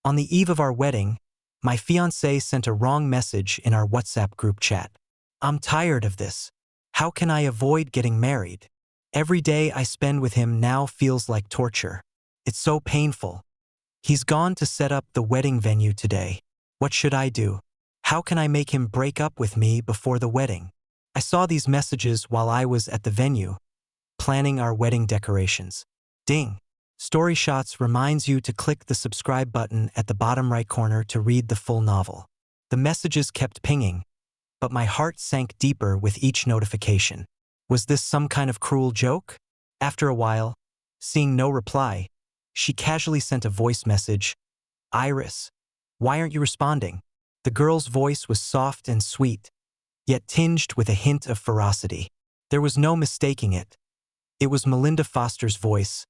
On the eve of our wedding, my fiancé sent a wrong message in our WhatsApp group chat. I'm tired of this. How can I avoid getting married? Every day I spend with him now feels like torture. It's so painful. He's gone to set up the wedding venue today. What should I do? How can I make him break up with me before the wedding? I saw these messages while I was at the venue, planning our wedding decorations. Ding! Story Shots reminds you to click the subscribe button at the bottom right corner to read the full novel. The messages kept pinging, but my heart sank deeper with each notification. Was this some kind of cruel joke? After a while, seeing no reply, she casually sent a voice message. Iris, why aren't you responding? The girl's voice was soft and sweet, yet tinged with a hint of ferocity. There was no mistaking it. It was Melinda Foster's voice,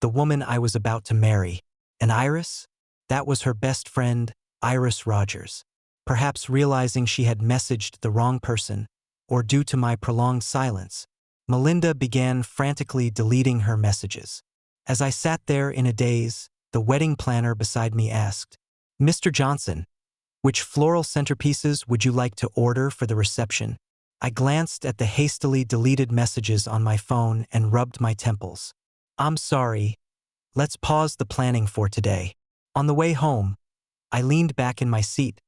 the woman I was about to marry. And Iris? That was her best friend, Iris Rogers. Perhaps realizing she had messaged the wrong person, or due to my prolonged silence, Melinda began frantically deleting her messages. As I sat there in a daze, the wedding planner beside me asked, Mr. Johnson, which floral centerpieces would you like to order for the reception? I glanced at the hastily deleted messages on my phone and rubbed my temples. I'm sorry. Let's pause the planning for today. On the way home, I leaned back in my seat,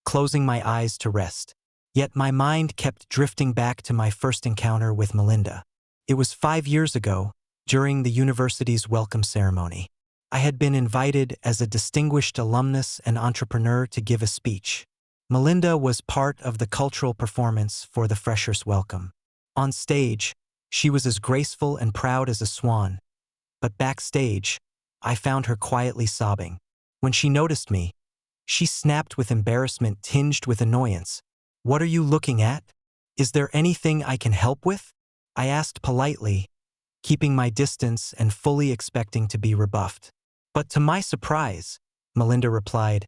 closing my eyes to rest. Yet my mind kept drifting back to my first encounter with Melinda. It was 5 years ago, during the university's welcome ceremony. I had been invited as a distinguished alumnus and entrepreneur to give a speech. Melinda was part of the cultural performance for the freshers' welcome. On stage, she was as graceful and proud as a swan, but backstage, I found her quietly sobbing. When she noticed me, she snapped with embarrassment tinged with annoyance. What are you looking at? Is there anything I can help with? I asked politely, keeping my distance and fully expecting to be rebuffed. But to my surprise, Melinda replied,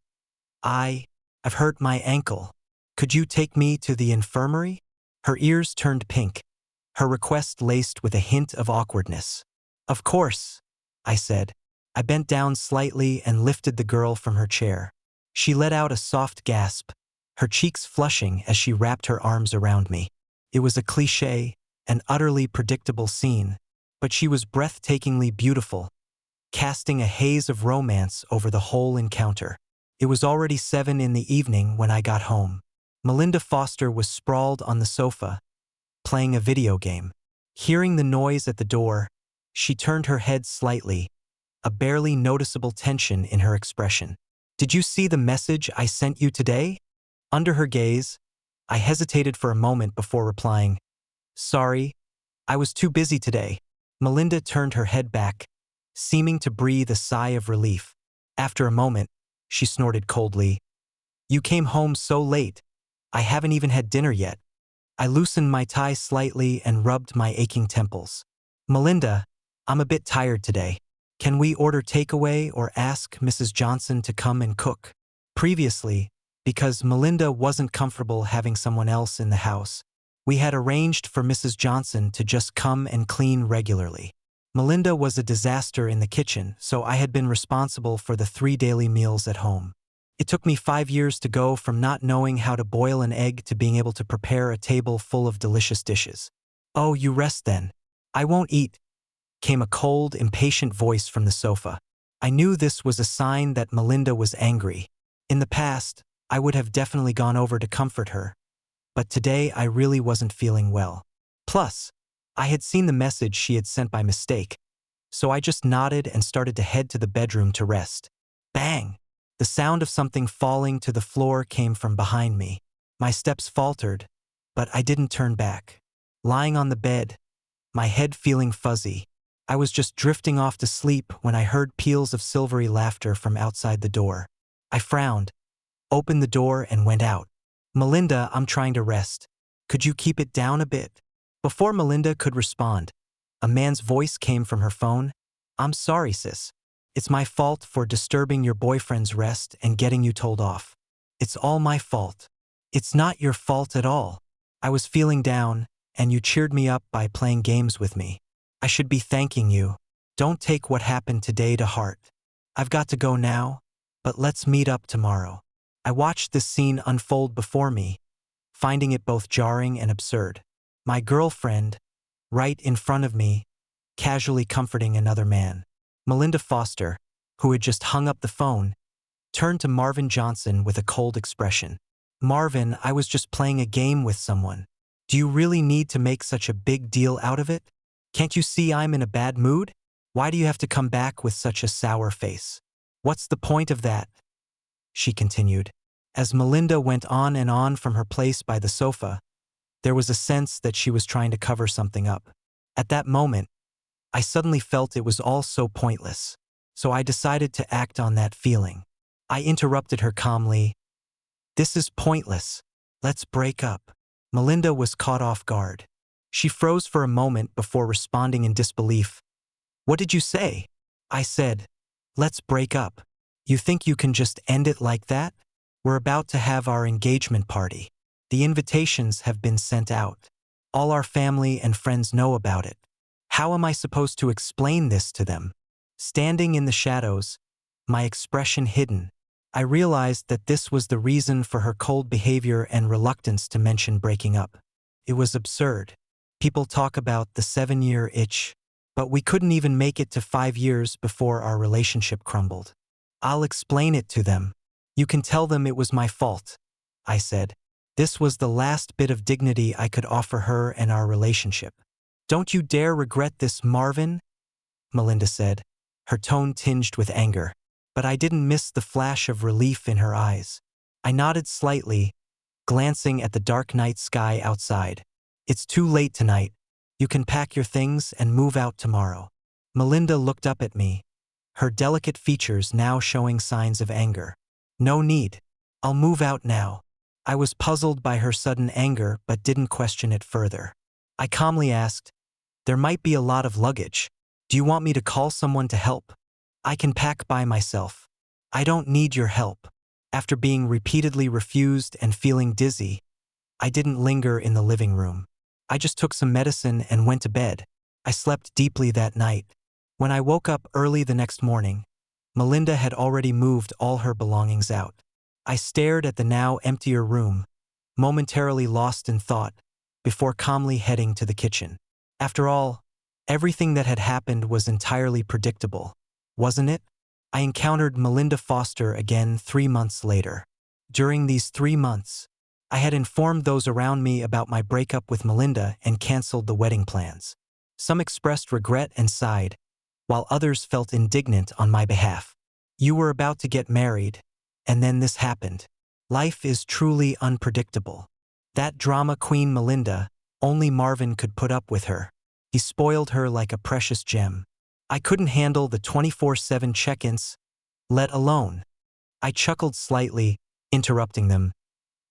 I've hurt my ankle. Could you take me to the infirmary? Her ears turned pink, her request laced with a hint of awkwardness. Of course, I said. I bent down slightly and lifted the girl from her chair. She let out a soft gasp, her cheeks flushing as she wrapped her arms around me. It was a cliché, an utterly predictable scene, but she was breathtakingly beautiful, casting a haze of romance over the whole encounter. It was already 7 in the evening when I got home. Melinda Foster was sprawled on the sofa, playing a video game. Hearing the noise at the door, she turned her head slightly, a barely noticeable tension in her expression. Did you see the message I sent you today? Under her gaze, I hesitated for a moment before replying, Sorry, I was too busy today. Melinda turned her head back, seeming to breathe a sigh of relief. After a moment, she snorted coldly. You came home so late. I haven't even had dinner yet. I loosened my tie slightly and rubbed my aching temples. Melinda, I'm a bit tired today. Can we order takeaway or ask Mrs. Johnson to come and cook? Previously, because Melinda wasn't comfortable having someone else in the house, we had arranged for Mrs. Johnson to just come and clean regularly. Melinda was a disaster in the kitchen, so I had been responsible for the 3 daily meals at home. It took me 5 years to go from not knowing how to boil an egg to being able to prepare a table full of delicious dishes. Oh, you rest then. I won't eat, came a cold, impatient voice from the sofa. I knew this was a sign that Melinda was angry. In the past, I would have definitely gone over to comfort her, but today I really wasn't feeling well. Plus, I had seen the message she had sent by mistake, so I just nodded and started to head to the bedroom to rest. Bang! The sound of something falling to the floor came from behind me. My steps faltered, but I didn't turn back. Lying on the bed, my head feeling fuzzy, I was just drifting off to sleep when I heard peals of silvery laughter from outside the door. I frowned, opened the door and went out. Melinda, I'm trying to rest. Could you keep it down a bit? Before Melinda could respond, a man's voice came from her phone. I'm sorry, sis. It's my fault for disturbing your boyfriend's rest and getting you told off. It's all my fault. It's not your fault at all. I was feeling down, and you cheered me up by playing games with me. I should be thanking you. Don't take what happened today to heart. I've got to go now. but let's meet up tomorrow. I watched this scene unfold before me, finding it both jarring and absurd. My girlfriend, right in front of me, casually comforting another man. Melinda Foster, who had just hung up the phone, turned to Marvin Johnson with a cold expression. Marvin, I was just playing a game with someone. Do you really need to make such a big deal out of it? Can't you see I'm in a bad mood? Why do you have to come back with such a sour face? What's the point of that? She continued. As Melinda went on and on from her place by the sofa, there was a sense that she was trying to cover something up. At that moment, I suddenly felt it was all so pointless, so I decided to act on that feeling. I interrupted her calmly. This is pointless. Let's break up. Melinda was caught off guard. She froze for a moment before responding in disbelief. What did you say? I said, let's break up. You think you can just end it like that? We're about to have our engagement party. The invitations have been sent out. All our family and friends know about it. How am I supposed to explain this to them? Standing in the shadows, my expression hidden, I realized that this was the reason for her cold behavior and reluctance to mention breaking up. It was absurd. People talk about the 7-year itch, but we couldn't even make it to 5 years before our relationship crumbled. I'll explain it to them. You can tell them it was my fault, I said. This was the last bit of dignity I could offer her and our relationship. Don't you dare regret this, Marvin, Melinda said, her tone tinged with anger. But I didn't miss the flash of relief in her eyes. I nodded slightly, glancing at the dark night sky outside. It's too late tonight. You can pack your things and move out tomorrow. Melinda looked up at me, her delicate features now showing signs of anger. No need. I'll move out now. I was puzzled by her sudden anger but didn't question it further. I calmly asked, there might be a lot of luggage. Do you want me to call someone to help? I can pack by myself. I don't need your help. After being repeatedly refused and feeling dizzy, I didn't linger in the living room. I just took some medicine and went to bed. I slept deeply that night. When I woke up early the next morning, Melinda had already moved all her belongings out. I stared at the now emptier room, momentarily lost in thought, before calmly heading to the kitchen. After all, everything that had happened was entirely predictable, wasn't it? I encountered Melinda Foster again 3 months later. During these 3 months, I had informed those around me about my breakup with Melinda and canceled the wedding plans. Some expressed regret and sighed, while others felt indignant on my behalf. You were about to get married, and then this happened. Life is truly unpredictable. That drama queen Melinda, only Marvin could put up with her. He spoiled her like a precious gem. I couldn't handle the 24/7 check-ins, let alone. I chuckled slightly, interrupting them.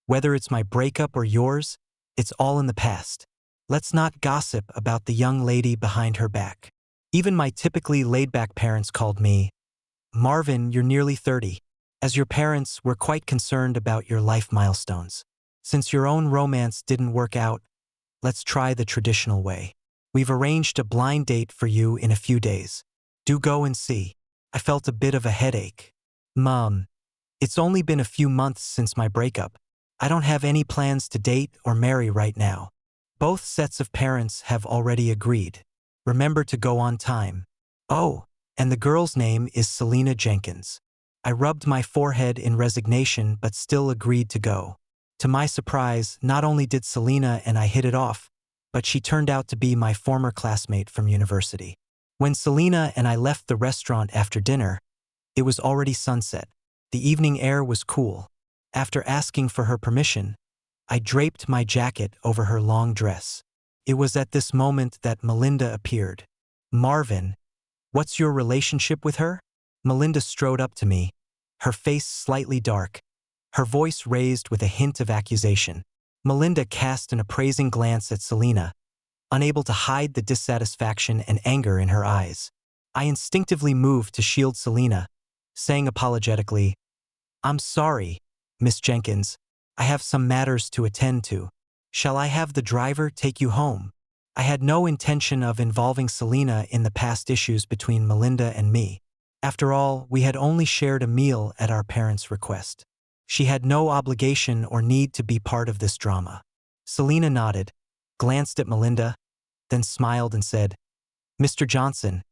Whether it's my breakup or yours, it's all in the past. Let's not gossip about the young lady behind her back. Even my typically laid-back parents called me, Marvin, you're nearly 30. As your parents, we're quite concerned about your life milestones. Since your own romance didn't work out, let's try the traditional way. We've arranged a blind date for you in a few days. Do go and see. I felt a bit of a headache. Mom, it's only been a few months since my breakup. I don't have any plans to date or marry right now. Both sets of parents have already agreed. Remember to go on time. Oh, and the girl's name is Selena Jenkins. I rubbed my forehead in resignation but still agreed to go. To my surprise, not only did Selena and I hit it off, but she turned out to be my former classmate from university. When Selena and I left the restaurant after dinner, it was already sunset. The evening air was cool. After asking for her permission, I draped my jacket over her long dress. It was at this moment that Melinda appeared. Marvin, what's your relationship with her? Melinda strode up to me, her face slightly dark, her voice raised with a hint of accusation. Melinda cast an appraising glance at Selena, unable to hide the dissatisfaction and anger in her eyes. I instinctively moved to shield Selena, saying apologetically, I'm sorry, Miss Jenkins. I have some matters to attend to. Shall I have the driver take you home? I had no intention of involving Selena in the past issues between Melinda and me. After all, we had only shared a meal at our parents' request. She had no obligation or need to be part of this drama. Selena nodded, glanced at Melinda, then smiled and said, "Mr. Johnson,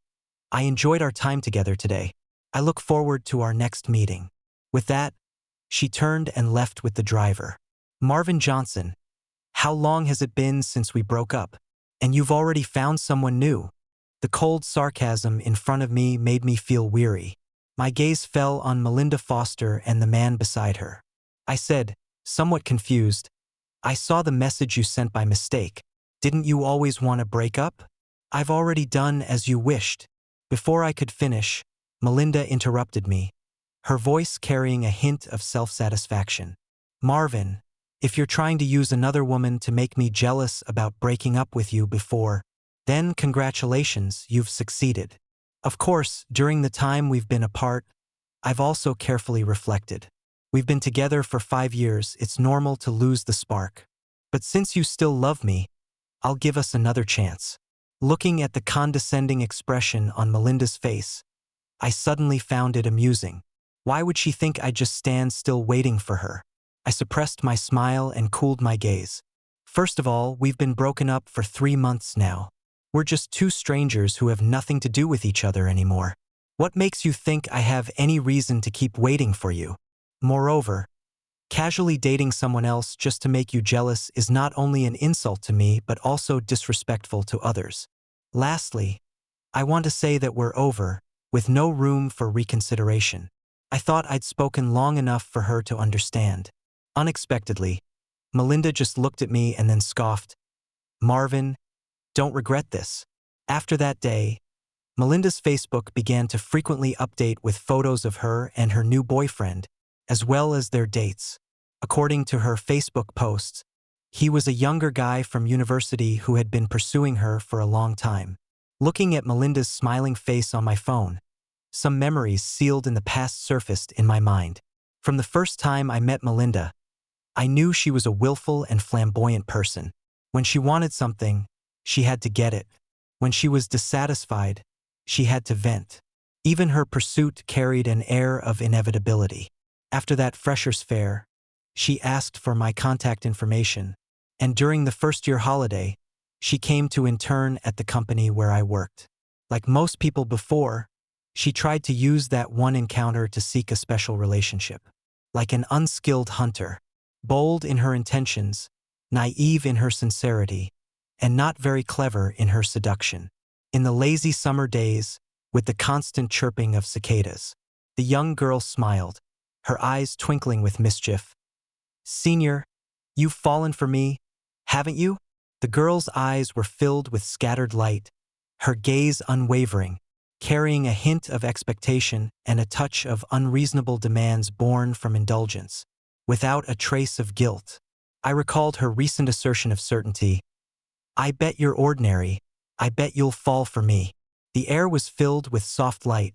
I enjoyed our time together today. I look forward to our next meeting." With that, she turned and left with the driver. "Marvin Johnson, how long has it been since we broke up? And you've already found someone new?" The cold sarcasm in front of me made me feel weary. My gaze fell on Melinda Foster and the man beside her. I said, somewhat confused, "I saw the message you sent by mistake. Didn't you always want to break up?" "I've already done as you wished." Before I could finish, Melinda interrupted me, her voice carrying a hint of self-satisfaction. "Marvin, if you're trying to use another woman to make me jealous about breaking up with you before, then congratulations, you've succeeded. Of course, during the time we've been apart, I've also carefully reflected. We've been together for 5 years, it's normal to lose the spark. But since you still love me, I'll give us another chance." Looking at the condescending expression on Melinda's face, I suddenly found it amusing. Why would she think I'd just stand still waiting for her? I suppressed my smile and cooled my gaze. "First of all, we've been broken up for 3 months now. We're just two strangers who have nothing to do with each other anymore. What makes you think I have any reason to keep waiting for you? Moreover, casually dating someone else just to make you jealous is not only an insult to me but also disrespectful to others. Lastly, I want to say that we're over, with no room for reconsideration." I thought I'd spoken long enough for her to understand. Unexpectedly, Melinda just looked at me and then scoffed, "Marvin, don't regret this." After that day, Melinda's Facebook began to frequently update with photos of her and her new boyfriend, as well as their dates. According to her Facebook posts, he was a younger guy from university who had been pursuing her for a long time. Looking at Melinda's smiling face on my phone, some memories sealed in the past surfaced in my mind. From the first time I met Melinda, I knew she was a willful and flamboyant person. When she wanted something, she had to get it. When she was dissatisfied, she had to vent. Even her pursuit carried an air of inevitability. After that freshers' fair, she asked for my contact information, and during the first-year holiday, she came to intern at the company where I worked. Like most people before, she tried to use that one encounter to seek a special relationship. Like an unskilled hunter, bold in her intentions, naive in her sincerity, and not very clever in her seduction. In the lazy summer days, with the constant chirping of cicadas, the young girl smiled, her eyes twinkling with mischief. "Senior, you've fallen for me, haven't you?" The girl's eyes were filled with scattered light, her gaze unwavering, carrying a hint of expectation and a touch of unreasonable demands born from indulgence, without a trace of guilt. I recalled her recent assertion of certainty. "I bet you're ordinary. I bet you'll fall for me." The air was filled with soft light,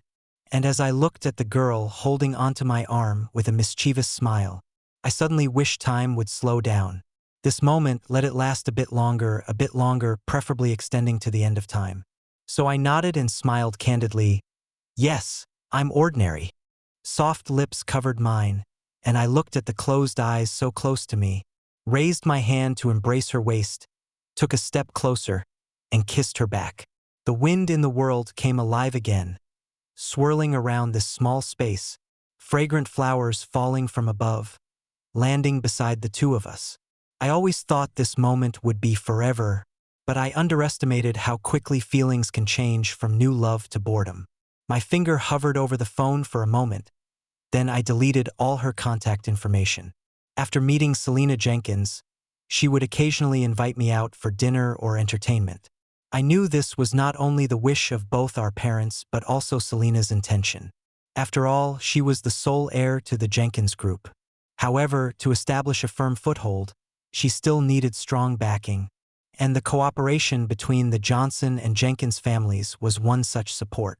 and as I looked at the girl holding onto my arm with a mischievous smile, I suddenly wished time would slow down. This moment, let it last a bit longer, preferably extending to the end of time. So I nodded and smiled candidly. "Yes, I'm ordinary." Soft lips covered mine, and I looked at the closed eyes so close to me, raised my hand to embrace her waist, took a step closer, and kissed her back. The wind in the world came alive again, swirling around this small space, fragrant flowers falling from above, landing beside the two of us. I always thought this moment would be forever, but I underestimated how quickly feelings can change from new love to boredom. My finger hovered over the phone for a moment, then I deleted all her contact information. After meeting Selena Jenkins, she would occasionally invite me out for dinner or entertainment. I knew this was not only the wish of both our parents but also Selena's intention. After all, she was the sole heir to the Jenkins Group. However, to establish a firm foothold, she still needed strong backing, and the cooperation between the Johnson and Jenkins families was one such support.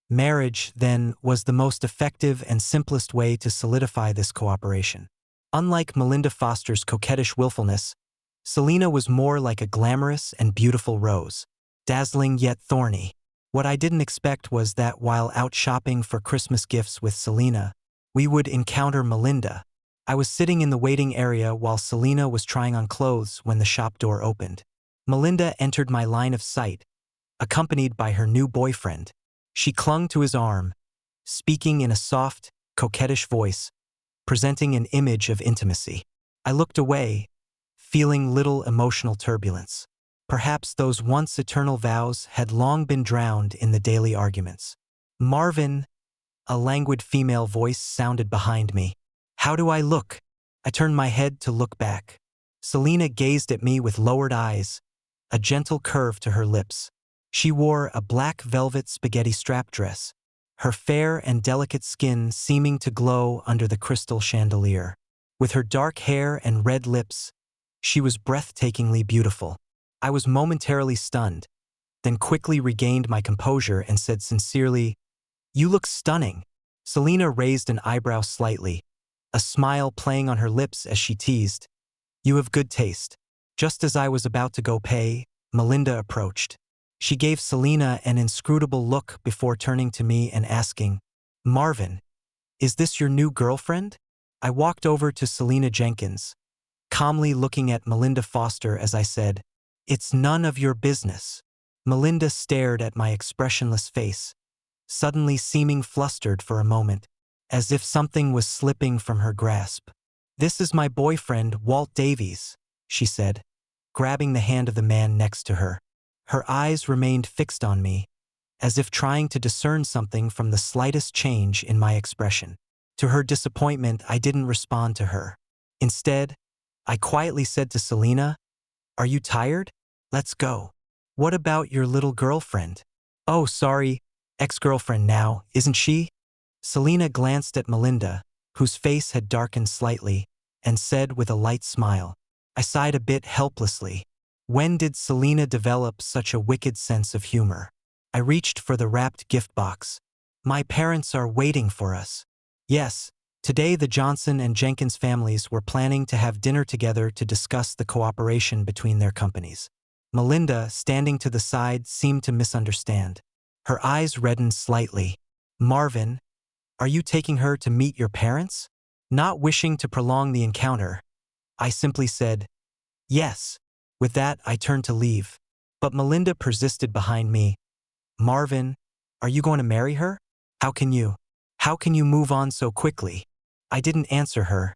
Marriage, then, was the most effective and simplest way to solidify this cooperation. Unlike Melinda Foster's coquettish willfulness, Selena was more like a glamorous and beautiful rose, dazzling yet thorny. What I didn't expect was that while out shopping for Christmas gifts with Selena, we would encounter Melinda. I was sitting in the waiting area while Selena was trying on clothes when the shop door opened. Melinda entered my line of sight, accompanied by her new boyfriend. She clung to his arm, speaking in a soft, coquettish voice, presenting an image of intimacy. I looked away, feeling little emotional turbulence. Perhaps those once eternal vows had long been drowned in the daily arguments. Marvin, a languid female voice sounded behind me. How do I look? I turned my head to look back. Selena gazed at me with lowered eyes, a gentle curve to her lips. She wore a black velvet spaghetti strap dress, her fair and delicate skin seeming to glow under the crystal chandelier. With her dark hair and red lips, she was breathtakingly beautiful. I was momentarily stunned, then quickly regained my composure and said sincerely, "You look stunning." Selena raised an eyebrow slightly, a smile playing on her lips as she teased, "You have good taste." Just as I was about to go pay, Melinda approached. She gave Selena an inscrutable look before turning to me and asking, "Marvin, is this your new girlfriend?" I walked over to Selena Jenkins, calmly looking at Melinda Foster as I said, "It's none of your business." Melinda stared at my expressionless face, suddenly seeming flustered for a moment, as if something was slipping from her grasp. "This is my boyfriend, Walt Davies," she said, grabbing the hand of the man next to her. Her eyes remained fixed on me, as if trying to discern something from the slightest change in my expression. To her disappointment, I didn't respond to her. Instead, I quietly said to Selena, "Are you tired? Let's go." "What about your little girlfriend?" "Oh, sorry, ex-girlfriend now, isn't she?" Selena glanced at Melinda, whose face had darkened slightly, and said with a light smile. I sighed a bit helplessly. When did Selena develop such a wicked sense of humor? I reached for the wrapped gift box. "My parents are waiting for us." Yes, today the Johnson and Jenkins families were planning to have dinner together to discuss the cooperation between their companies. Melinda, standing to the side, seemed to misunderstand. Her eyes reddened slightly. "Marvin, are you taking her to meet your parents?" Not wishing to prolong the encounter, I simply said, "Yes." With that, I turned to leave. But Melinda persisted behind me. "Marvin, are you going to marry her? How can you? How can you move on so quickly?" I didn't answer her,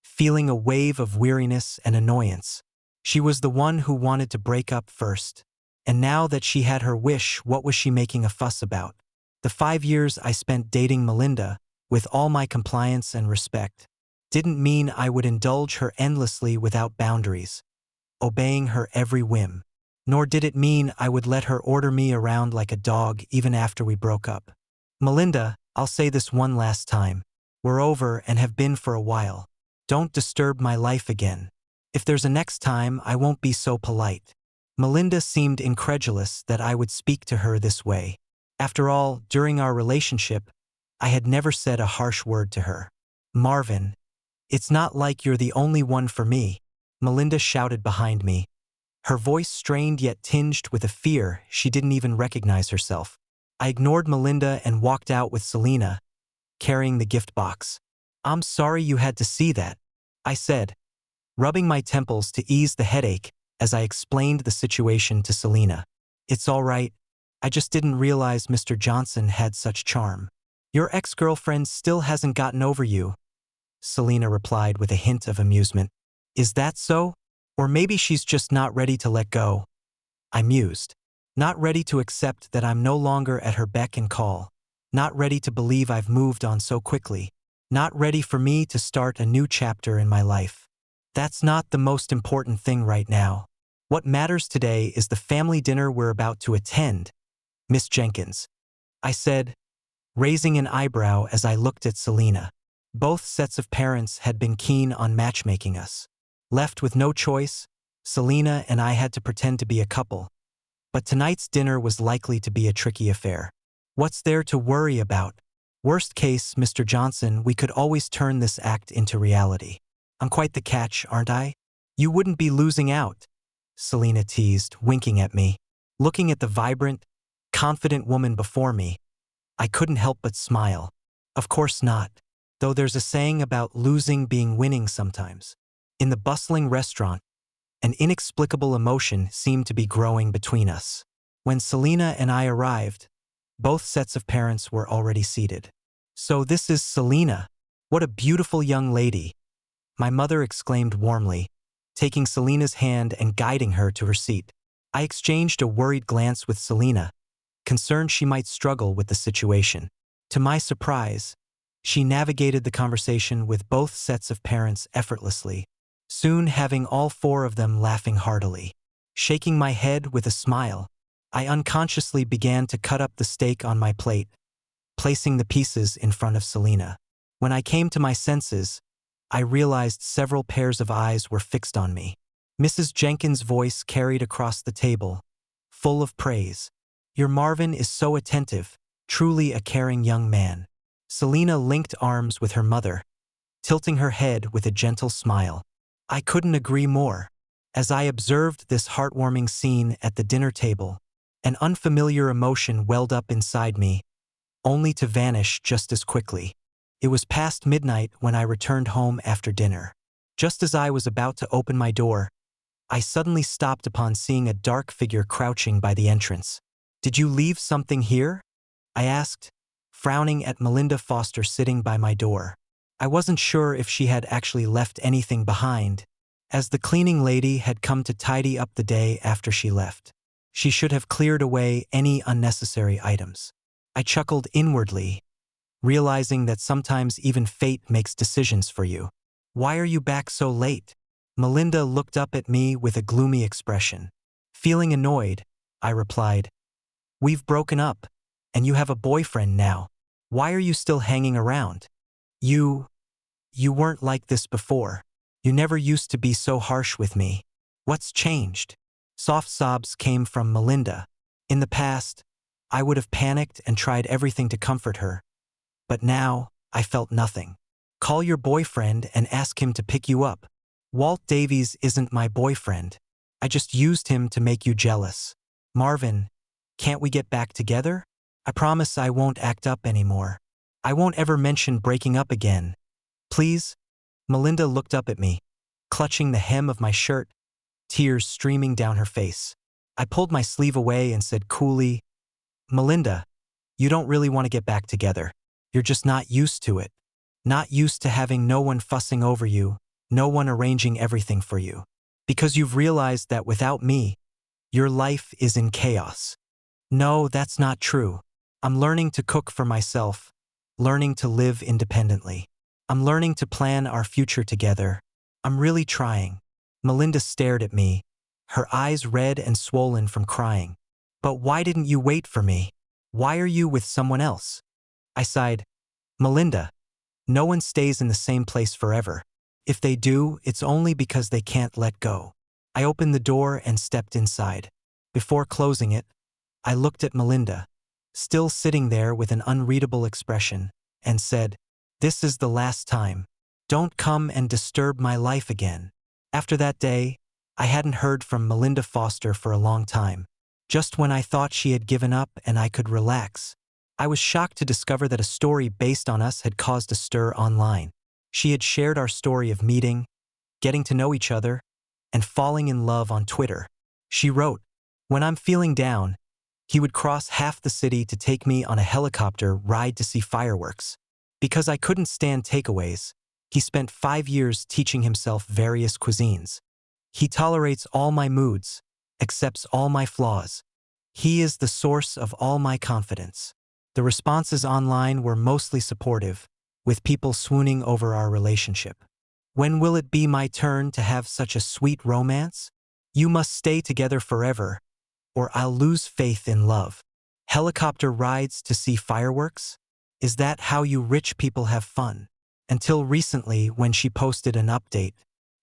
feeling a wave of weariness and annoyance. She was the one who wanted to break up first. And now that she had her wish, what was she making a fuss about? The 5 years I spent dating Melinda, with all my compliance and respect, didn't mean I would indulge her endlessly without boundaries, obeying her every whim. Nor did it mean I would let her order me around like a dog even after we broke up. "Melinda, I'll say this one last time. We're over and have been for a while. Don't disturb my life again. If there's a next time, I won't be so polite." Melinda seemed incredulous that I would speak to her this way. After all, during our relationship, I had never said a harsh word to her. "Marvin, it's not like you're the only one for me," Melinda shouted behind me, her voice strained yet tinged with a fear she didn't even recognize herself. I ignored Melinda and walked out with Selena, carrying the gift box. "I'm sorry you had to see that," I said, rubbing my temples to ease the headache as I explained the situation to Selena. "It's all right. I just didn't realize Mr. Johnson had such charm." "Your ex-girlfriend still hasn't gotten over you," Selena replied with a hint of amusement. "Is that so? Or maybe she's just not ready to let go." I mused. Not ready to accept that I'm no longer at her beck and call. Not ready to believe I've moved on so quickly. Not ready for me to start a new chapter in my life. That's not the most important thing right now. What matters today is the family dinner we're about to attend, Miss Jenkins, I said, raising an eyebrow as I looked at Selena. Both sets of parents had been keen on matchmaking us. Left with no choice, Selena and I had to pretend to be a couple. But tonight's dinner was likely to be a tricky affair. What's there to worry about? Worst case, Mr. Johnson, we could always turn this act into reality. I'm quite the catch, aren't I? You wouldn't be losing out, Selena teased, winking at me. Looking at the vibrant, confident woman before me, I couldn't help but smile. Of course not. Though there's a saying about losing being winning sometimes. In the bustling restaurant, an inexplicable emotion seemed to be growing between us. When Selena and I arrived, both sets of parents were already seated. "So this is Selena. What a beautiful young lady," my mother exclaimed warmly, taking Selena's hand and guiding her to her seat. I exchanged a worried glance with Selena, concerned she might struggle with the situation. To my surprise, she navigated the conversation with both sets of parents effortlessly, soon having all four of them laughing heartily. Shaking my head with a smile, I unconsciously began to cut up the steak on my plate, placing the pieces in front of Selena. When I came to my senses, I realized several pairs of eyes were fixed on me. Mrs. Jenkins' voice carried across the table, full of praise. "Your Marvin is so attentive, truly a caring young man." Selena linked arms with her mother, tilting her head with a gentle smile. I couldn't agree more. As I observed this heartwarming scene at the dinner table, an unfamiliar emotion welled up inside me, only to vanish just as quickly. It was past midnight when I returned home after dinner. Just as I was about to open my door, I suddenly stopped upon seeing a dark figure crouching by the entrance. "Did you leave something here?" I asked, frowning at Melinda Foster sitting by my door. I wasn't sure if she had actually left anything behind, as the cleaning lady had come to tidy up the day after she left. She should have cleared away any unnecessary items. I chuckled inwardly, realizing that sometimes even fate makes decisions for you. "Why are you back so late?" Melinda looked up at me with a gloomy expression. Feeling annoyed, I replied, "We've broken up, and you have a boyfriend now. Why are you still hanging around? You weren't like this before. You never used to be so harsh with me. What's changed?" Soft sobs came from Melinda. In the past, I would have panicked and tried everything to comfort her. But now, I felt nothing. "Call your boyfriend and ask him to pick you up. Walt Davies isn't my boyfriend. I just used him to make you jealous. Marvin, can't we get back together? I promise I won't act up anymore. I won't ever mention breaking up again. Please?" Melinda looked up at me, clutching the hem of my shirt, tears streaming down her face. I pulled my sleeve away and said coolly, "Melinda, you don't really want to get back together. You're just not used to it. Not used to having no one fussing over you, no one arranging everything for you. Because you've realized that without me, your life is in chaos." "No, that's not true. I'm learning to cook for myself, learning to live independently. I'm learning to plan our future together. I'm really trying." Melinda stared at me, her eyes red and swollen from crying. "But why didn't you wait for me? Why are you with someone else?" I sighed. "Melinda, no one stays in the same place forever. If they do, it's only because they can't let go." I opened the door and stepped inside. Before closing it, I looked at Melinda, still sitting there with an unreadable expression, and said, "This is the last time. Don't come and disturb my life again." After that day, I hadn't heard from Melinda Foster for a long time. Just when I thought she had given up and I could relax, I was shocked to discover that a story based on us had caused a stir online. She had shared our story of meeting, getting to know each other, and falling in love on Twitter. She wrote, "When I'm feeling down, he would cross half the city to take me on a helicopter ride to see fireworks. Because I couldn't stand takeaways, he spent 5 years teaching himself various cuisines. He tolerates all my moods, accepts all my flaws. He is the source of all my confidence." The responses online were mostly supportive, with people swooning over our relationship. "When will it be my turn to have such a sweet romance? You must stay together forever, or I'll lose faith in love. Helicopter rides to see fireworks? Is that how you rich people have fun?" Until recently when she posted an update.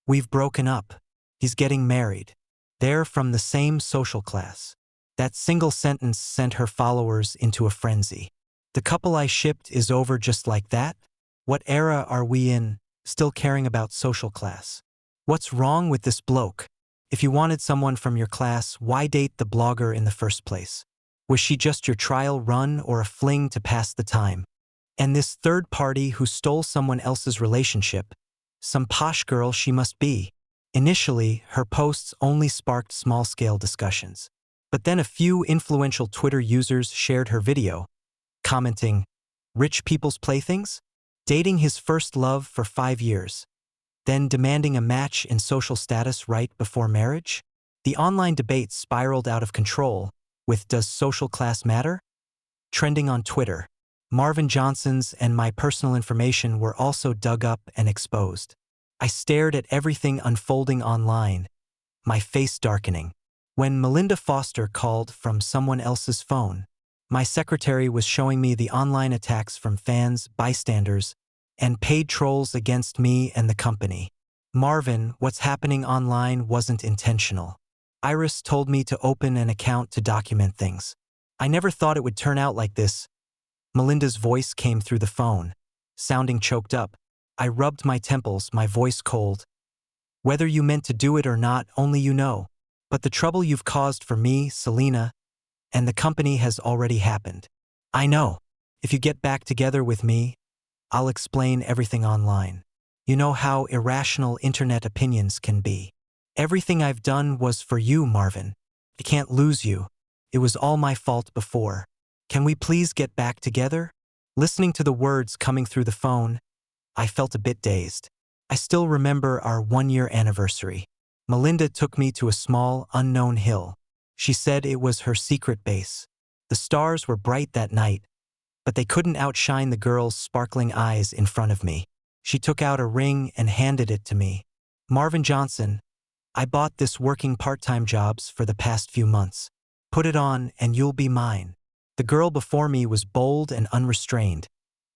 "We've broken up. He's getting married. They're from the same social class." That single sentence sent her followers into a frenzy. The couple I shipped is over just like that? What era are we in, still caring about social class? What's wrong with this bloke? If you wanted someone from your class, why date the blogger in the first place? Was she just your trial run or a fling to pass the time? And this third party who stole someone else's relationship, some posh girl she must be. Initially, her posts only sparked small-scale discussions. But then a few influential Twitter users shared her video, commenting, "Rich people's playthings? Dating his first love for 5 years, then demanding a match in social status right before marriage?" The online debate spiraled out of control, with "Does social class matter?" trending on Twitter. Marvin Johnson's and my personal information were also dug up and exposed. I stared at everything unfolding online, my face darkening. When Melinda Foster called from someone else's phone, my secretary was showing me the online attacks from fans, bystanders, and paid trolls against me and the company. "Marvin, what's happening online wasn't intentional. Iris told me to open an account to document things. I never thought it would turn out like this." Melinda's voice came through the phone, sounding choked up. I rubbed my temples, my voice cold. "Whether you meant to do it or not, only you know. But the trouble you've caused for me, Selena, and the company has already happened. I know. If you get back together with me, I'll explain everything online. You know how irrational internet opinions can be. Everything I've done was for you, Marvin. I can't lose you. It was all my fault before. Can we please get back together?" Listening to the words coming through the phone, I felt a bit dazed. I still remember our 1-year anniversary. Melinda took me to a small, unknown hill. She said it was her secret base. The stars were bright that night, but they couldn't outshine the girl's sparkling eyes in front of me. She took out a ring and handed it to me. "Marvin Johnson, I bought this working part-time jobs for the past few months. Put it on and you'll be mine." The girl before me was bold and unrestrained,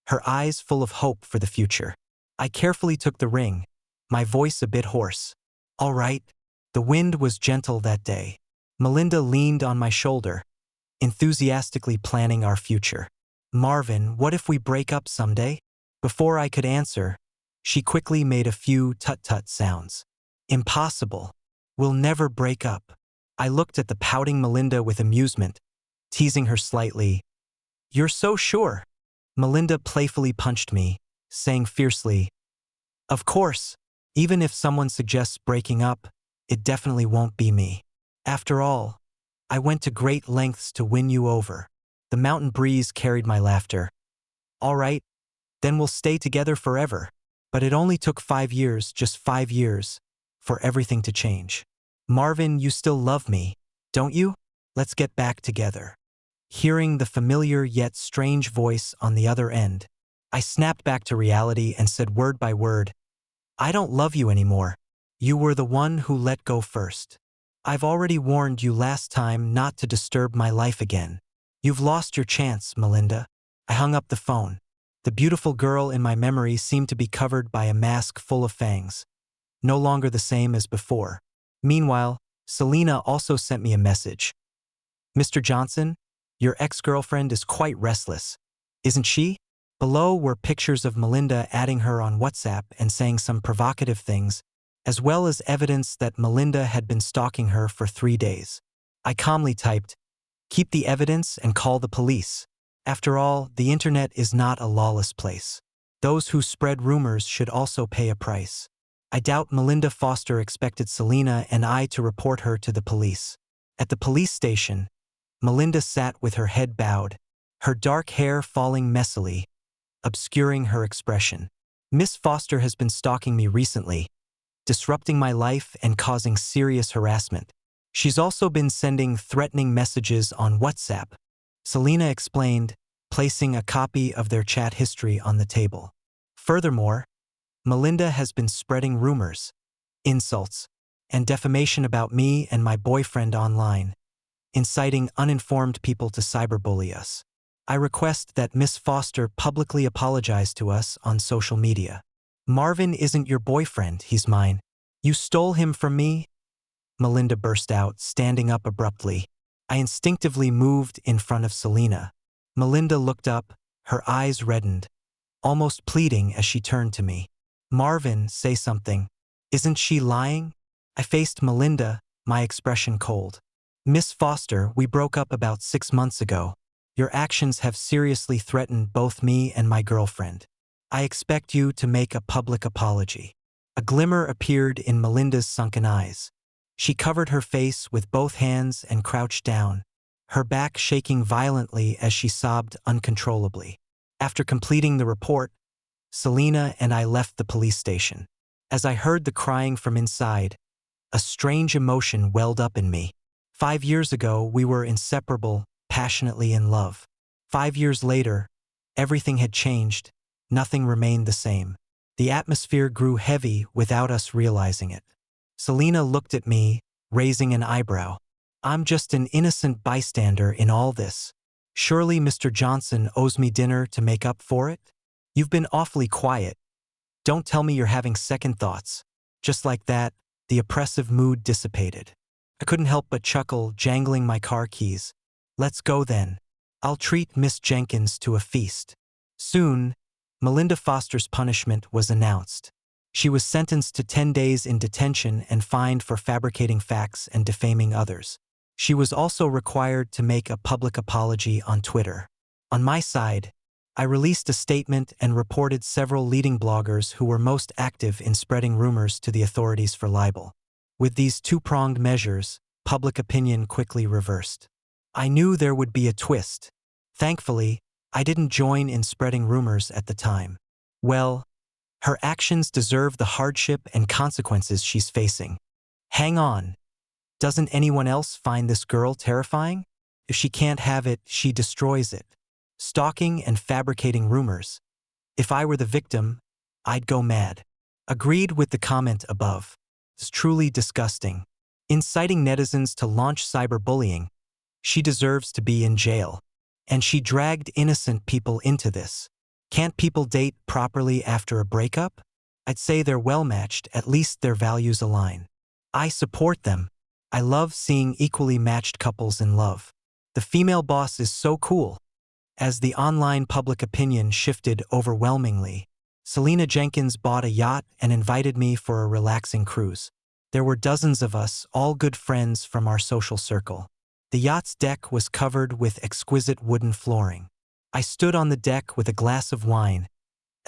her eyes full of hope for the future. I carefully took the ring, my voice a bit hoarse. "All right." The wind was gentle that day. Melinda leaned on my shoulder, enthusiastically planning our future. "Marvin, what if we break up someday?" Before I could answer, she quickly made a few tut-tut sounds. "Impossible. We'll never break up." I looked at the pouting Melinda with amusement, teasing her slightly. "You're so sure." Melinda playfully punched me, saying fiercely, "Of course. Even if someone suggests breaking up, it definitely won't be me. After all, I went to great lengths to win you over." The mountain breeze carried my laughter. "All right, then we'll stay together forever." But it only took 5 years, just 5 years, for everything to change. "Marvin, you still love me, don't you? Let's get back together." Hearing the familiar yet strange voice on the other end, I snapped back to reality and said word by word, "I don't love you anymore. You were the one who let go first. I've already warned you last time not to disturb my life again. You've lost your chance, Melinda." I hung up the phone. The beautiful girl in my memory seemed to be covered by a mask full of fangs, no longer the same as before. Meanwhile, Selena also sent me a message. "Mr. Johnson, your ex-girlfriend is quite restless, isn't she?" Below were pictures of Melinda adding her on WhatsApp and saying some provocative things, as well as evidence that Melinda had been stalking her for 3 days. I calmly typed, "Keep the evidence and call the police. After all, the internet is not a lawless place. Those who spread rumors should also pay a price." I doubt Melinda Foster expected Selena and I to report her to the police. At the police station, Melinda sat with her head bowed, her dark hair falling messily, obscuring her expression. "Miss Foster has been stalking me recently, disrupting my life and causing serious harassment. She's also been sending threatening messages on WhatsApp," Selena explained, placing a copy of their chat history on the table. "Furthermore, Melinda has been spreading rumors, insults, and defamation about me and my boyfriend online, inciting uninformed people to cyberbully us. I request that Miss Foster publicly apologize to us on social media." "Marvin isn't your boyfriend, he's mine. You stole him from me?" Melinda burst out, standing up abruptly. I instinctively moved in front of Selena. Melinda looked up, her eyes reddened, almost pleading as she turned to me. "Marvin, say something. Isn't she lying?" I faced Melinda, my expression cold. Miss Foster, we broke up about 6 months ago. Your actions have seriously threatened both me and my girlfriend. I expect you to make a public apology. A glimmer appeared in Melinda's sunken eyes. She covered her face with both hands and crouched down, her back shaking violently as she sobbed uncontrollably. After completing the report, Selena and I left the police station. As I heard the crying from inside, a strange emotion welled up in me. 5 years ago, we were inseparable, passionately in love. 5 years later, everything had changed. Nothing remained the same. The atmosphere grew heavy without us realizing it. Selena looked at me, raising an eyebrow. I'm just an innocent bystander in all this. Surely Mr. Johnson owes me dinner to make up for it? You've been awfully quiet. Don't tell me you're having second thoughts. Just like that, the oppressive mood dissipated. I couldn't help but chuckle, jangling my car keys. Let's go then. I'll treat Miss Jenkins to a feast. Soon, Melinda Foster's punishment was announced. She was sentenced to 10 days in detention and fined for fabricating facts and defaming others. She was also required to make a public apology on Twitter. On my side, I released a statement and reported several leading bloggers who were most active in spreading rumors to the authorities for libel. With these two-pronged measures, public opinion quickly reversed. I knew there would be a twist. Thankfully, I didn't join in spreading rumors at the time. Well, her actions deserve the hardship and consequences she's facing. Hang on. Doesn't anyone else find this girl terrifying? If she can't have it, she destroys it. Stalking and fabricating rumors. If I were the victim, I'd go mad. Agreed with the comment above. It's truly disgusting. Inciting netizens to launch cyberbullying. She deserves to be in jail. And she dragged innocent people into this. Can't people date properly after a breakup? I'd say they're well-matched, at least their values align. I support them. I love seeing equally matched couples in love. The female boss is so cool. As the online public opinion shifted overwhelmingly, Selena Jenkins bought a yacht and invited me for a relaxing cruise. There were dozens of us, all good friends from our social circle. The yacht's deck was covered with exquisite wooden flooring. I stood on the deck with a glass of wine,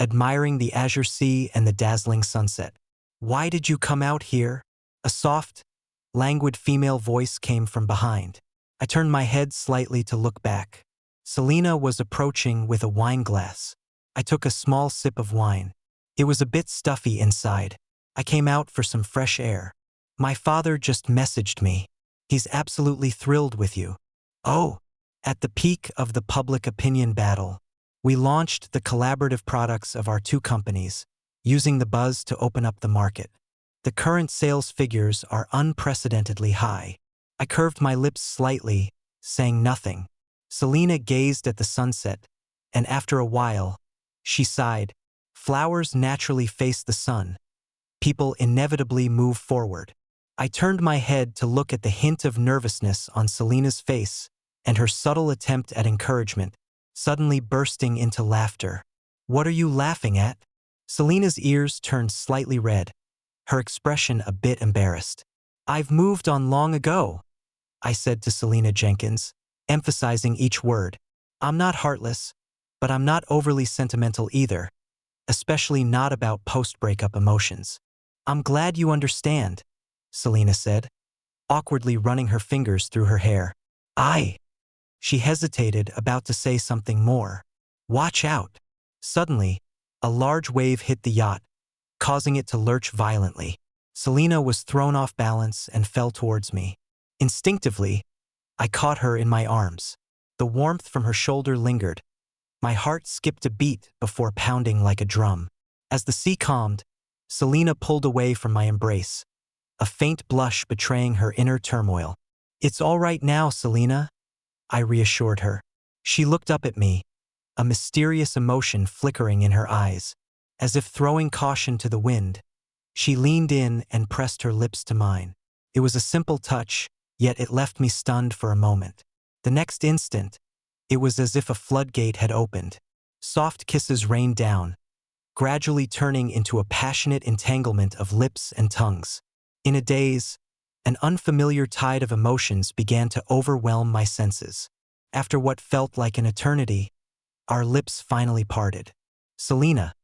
admiring the azure sea and the dazzling sunset. Why did you come out here? A soft, languid female voice came from behind. I turned my head slightly to look back. Selena was approaching with a wine glass. I took a small sip of wine. It was a bit stuffy inside. I came out for some fresh air. My father just messaged me. He's absolutely thrilled with you. Oh, at the peak of the public opinion battle, we launched the collaborative products of our two companies, using the buzz to open up the market. The current sales figures are unprecedentedly high. I curved my lips slightly, saying nothing. Selena gazed at the sunset, and after a while, she sighed. Flowers naturally face the sun. People inevitably move forward. I turned my head to look at the hint of nervousness on Selena's face and her subtle attempt at encouragement, suddenly bursting into laughter. What are you laughing at? Selena's ears turned slightly red, her expression a bit embarrassed. I've moved on long ago, I said to Selena Jenkins, emphasizing each word. I'm not heartless, but I'm not overly sentimental either, especially not about post-breakup emotions. I'm glad you understand, Selena said, awkwardly running her fingers through her hair. She hesitated, about to say something more. Watch out. Suddenly, a large wave hit the yacht, causing it to lurch violently. Selena was thrown off balance and fell towards me. Instinctively, I caught her in my arms. The warmth from her shoulder lingered. My heart skipped a beat before pounding like a drum. As the sea calmed, Selena pulled away from my embrace, a faint blush betraying her inner turmoil. It's all right now, Selena, I reassured her. She looked up at me, a mysterious emotion flickering in her eyes. As if throwing caution to the wind, she leaned in and pressed her lips to mine. It was a simple touch, yet it left me stunned for a moment. The next instant, it was as if a floodgate had opened. Soft kisses rained down, gradually turning into a passionate entanglement of lips and tongues. In a daze, An unfamiliar tide of emotions began to overwhelm my senses. After what felt like an eternity, our lips finally parted. Selena,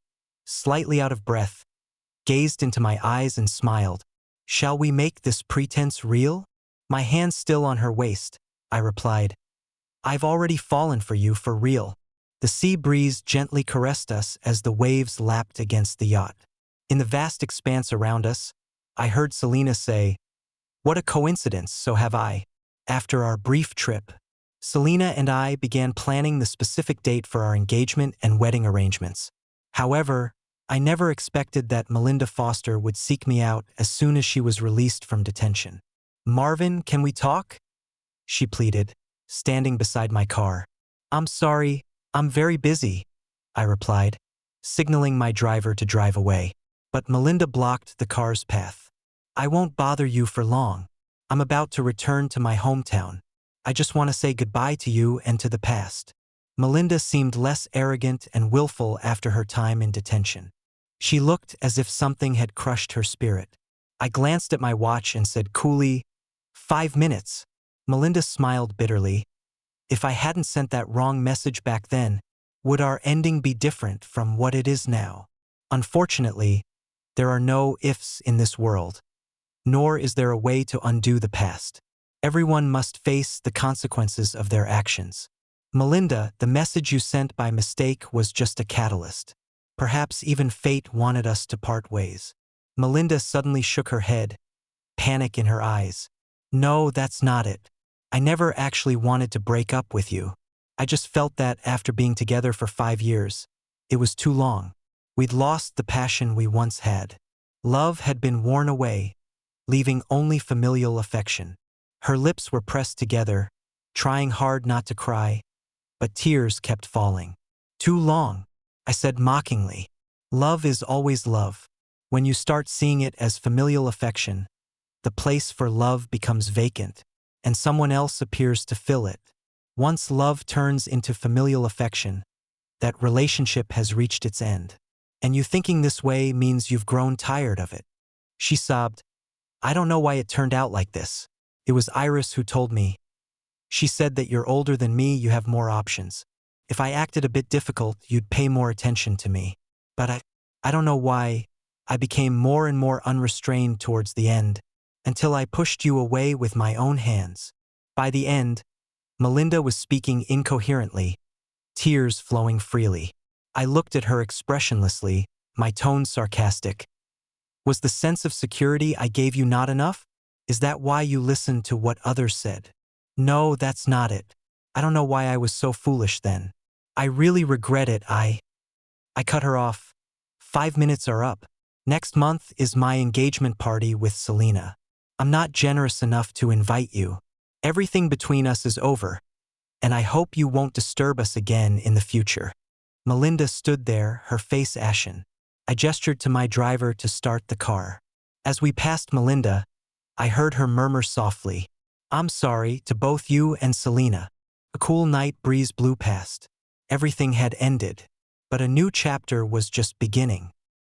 slightly out of breath, gazed into my eyes and smiled. "Shall we make this pretense real?" My hand still on her waist, I replied, "I've already fallen for you for real." The sea breeze gently caressed us as the waves lapped against the yacht. In the vast expanse around us, I heard Selena say, "What a coincidence, so have I." After our brief trip, Selena and I began planning the specific date for our engagement and wedding arrangements. However, I never expected that Melinda Foster would seek me out as soon as she was released from detention. "Marvin, can we talk?" she pleaded, standing beside my car. "I'm sorry, I'm very busy," I replied, signaling my driver to drive away. But Melinda blocked the car's path. "I won't bother you for long. I'm about to return to my hometown. I just want to say goodbye to you and to the past." Melinda seemed less arrogant and willful after her time in detention. She looked as if something had crushed her spirit. I glanced at my watch and said coolly, 5 minutes. Melinda smiled bitterly. If I hadn't sent that wrong message back then, would our ending be different from what it is now? Unfortunately, there are no ifs in this world, nor is there a way to undo the past. Everyone must face the consequences of their actions. Melinda, the message you sent by mistake was just a catalyst. Perhaps even fate wanted us to part ways. Melinda suddenly shook her head, panic in her eyes. "No, that's not it. I never actually wanted to break up with you. I just felt that after being together for 5 years, it was too long. We'd lost the passion we once had. Love had been worn away, leaving only familial affection." Her lips were pressed together, trying hard not to cry, but tears kept falling. "Too long," I said mockingly. "Love is always love. When you start seeing it as familial affection, the place for love becomes vacant, and someone else appears to fill it. Once love turns into familial affection, that relationship has reached its end. And you thinking this way means you've grown tired of it." She sobbed. "I don't know why it turned out like this. It was Iris who told me. She said that you're older than me, you have more options. If I acted a bit difficult, you'd pay more attention to me. But I don't know why, I became more and more unrestrained towards the end, until I pushed you away with my own hands." By the end, Melinda was speaking incoherently, tears flowing freely. I looked at her expressionlessly, my tone sarcastic. "Was the sense of security I gave you not enough? Is that why you listened to what others said?" "No, that's not it. I don't know why I was so foolish then. I really regret it. I cut her off. 5 minutes are up. Next month is my engagement party with Selena. I'm not generous enough to invite you. Everything between us is over, and I hope you won't disturb us again in the future." Melinda stood there, her face ashen. I gestured to my driver to start the car. As we passed Melinda, I heard her murmur softly, "I'm sorry to both you and Selena." A cool night breeze blew past. Everything had ended, but a new chapter was just beginning.